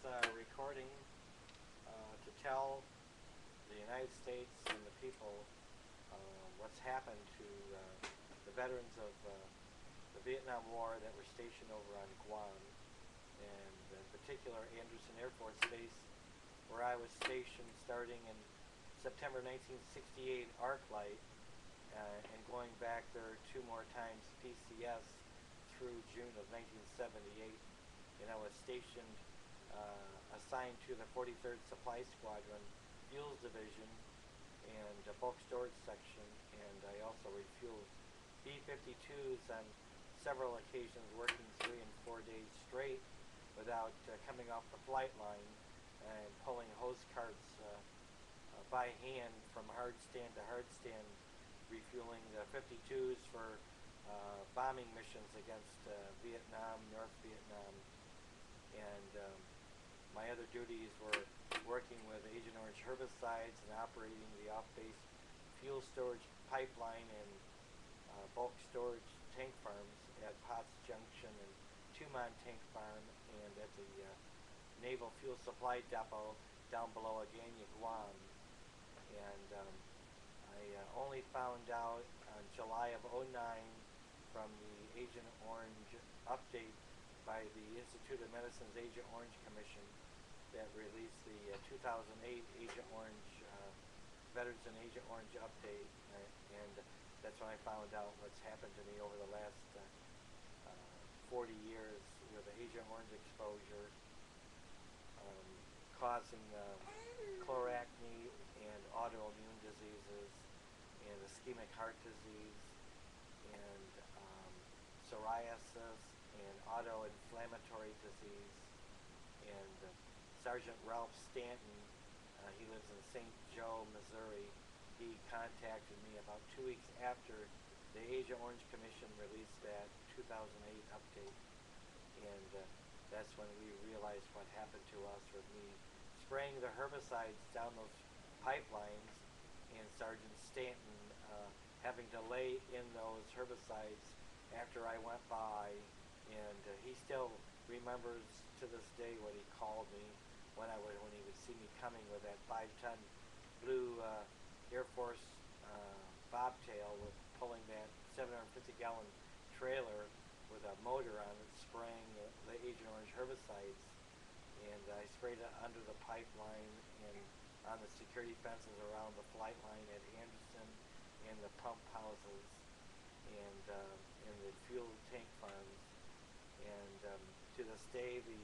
recording to tell the United States and the people what's happened to the veterans of the Vietnam War that were stationed over on Guam, and in particular Andersen Air Force Base, where I was stationed starting in September 1968 ArcLight and going back there 2 more times PCS through June of 1978. And I was stationed, assigned to the 43rd Supply Squadron Fuels Division and Bulk Storage Section, and I also refueled B-52s on several occasions, working 3 and 4 days straight without coming off the flight line and pulling hose carts by hand from hard stand to hard stand, refueling the 52s for bombing missions against Vietnam, North Vietnam, and my other duties were working with Agent Orange herbicides and operating the off-base fuel storage pipeline and bulk storage tank farms at Potts Junction and Tumon Tank Farm, and at the Naval Fuel Supply Depot down below Agana, Guam. And I only found out in July of '09 from the Agent Orange update by the Institute of Medicine's Agent Orange Commission that released the 2008 Agent Orange Veterans and Agent Orange update, and that's when I found out what's happened to me over the last 40 years with the Agent Orange exposure, causing chloracne and autoimmune diseases and ischemic heart disease and psoriasis and autoinflammatory disease. And Sergeant Ralph Stanton, he lives in St. Joe, Missouri. He contacted me about 2 weeks after the Agent Orange Commission released that 2008 update, and that's when we realized what happened to us with me spraying the herbicides down those pipelines, and Sergeant Stanton having to lay in those herbicides after I went by, and he still remembers to this day what he called me when he would see me coming with that 5-ton blue Air Force bobtail with pulling that 750-gallon trailer with a motor on it, spraying the Agent Orange herbicides. And I sprayed it under the pipeline and on the security fences around the flight line at Andersen, and the pump houses, and in the fuel tank farms. And to this day, the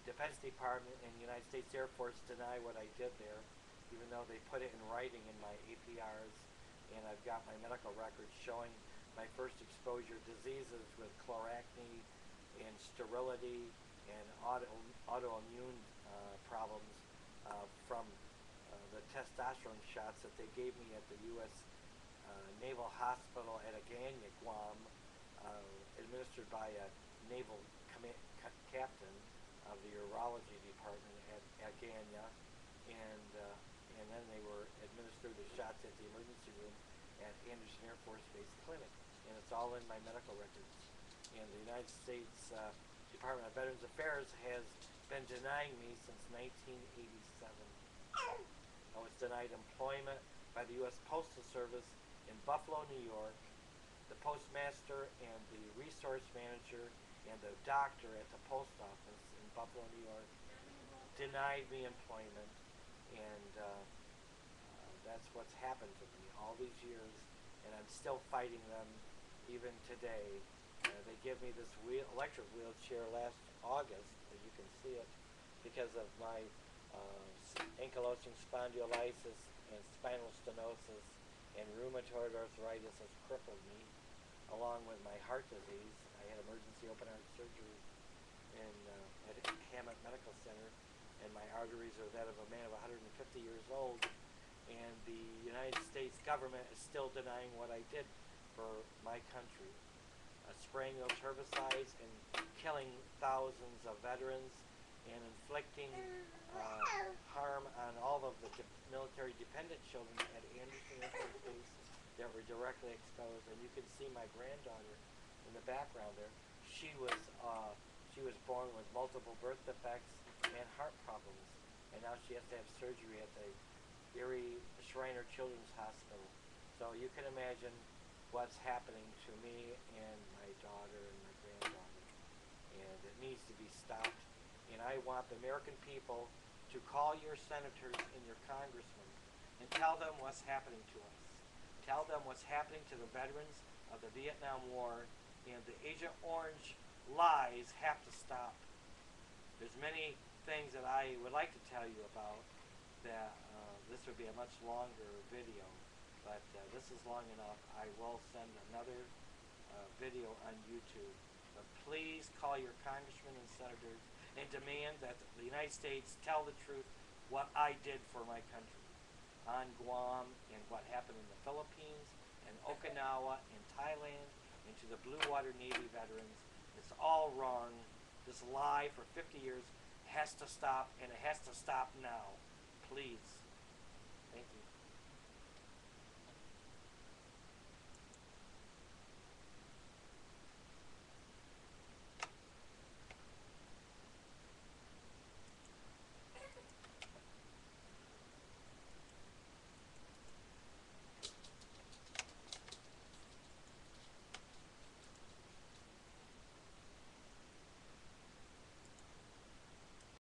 Defense Department and the United States Air Force deny what I did there, even though they put it in writing in my APRs, and I've got my medical records showing my first exposure diseases with chloracne and sterility and autoimmune problems from the testosterone shots that they gave me at the U.S. Naval Hospital at Agana, Guam, administered by a naval captain of the urology department at Agana, and then they were administered the shots at the emergency room at Andersen Air Force Base Clinic, and it's all in my medical records. And the United States Department of Veterans Affairs has been denying me since 1987. I was denied employment by the U.S. Postal Service in Buffalo, New York. The postmaster and the resource manager and the doctor at the post office in Buffalo, New York denied me employment, and that's what's happened to me all these years, and I'm still fighting them even today. They give me this electric wheelchair last August, as you can see it, because of my ankylosing spondylitis and spinal stenosis and rheumatoid arthritis has crippled me, along with my heart disease. I had emergency open heart surgery at Hammett Medical Center, and my arteries are that of a man of 150 years old, and the United States government is still denying what I did for my country, spraying those herbicides and killing thousands of veterans and inflicting harm on all of the military dependent children at Andersen Air Force Base that were directly exposed. And you can see my granddaughter in the background there. She was born with multiple birth defects and heart problems. And now she has to have surgery at the Erie Shriner Children's Hospital. So you can imagine what's happening to me and my daughter and my granddaughter. And it needs to be stopped. And I want the American people to call your senators and your congressmen and tell them what's happening to us. Tell them what's happening to the veterans of the Vietnam War, and the Agent Orange lies have to stop. There's many things that I would like to tell you about that this would be a much longer video, but this is long enough. I will send another video on YouTube. But please call your congressmen and senators and demand that the United States tell the truth what I did for my country on Guam and what happened in the Philippines and Okinawa and Thailand and to the Blue Water Navy veterans. It's all wrong. This lie for 50 years has to stop, and it has to stop now. Please. Thank you.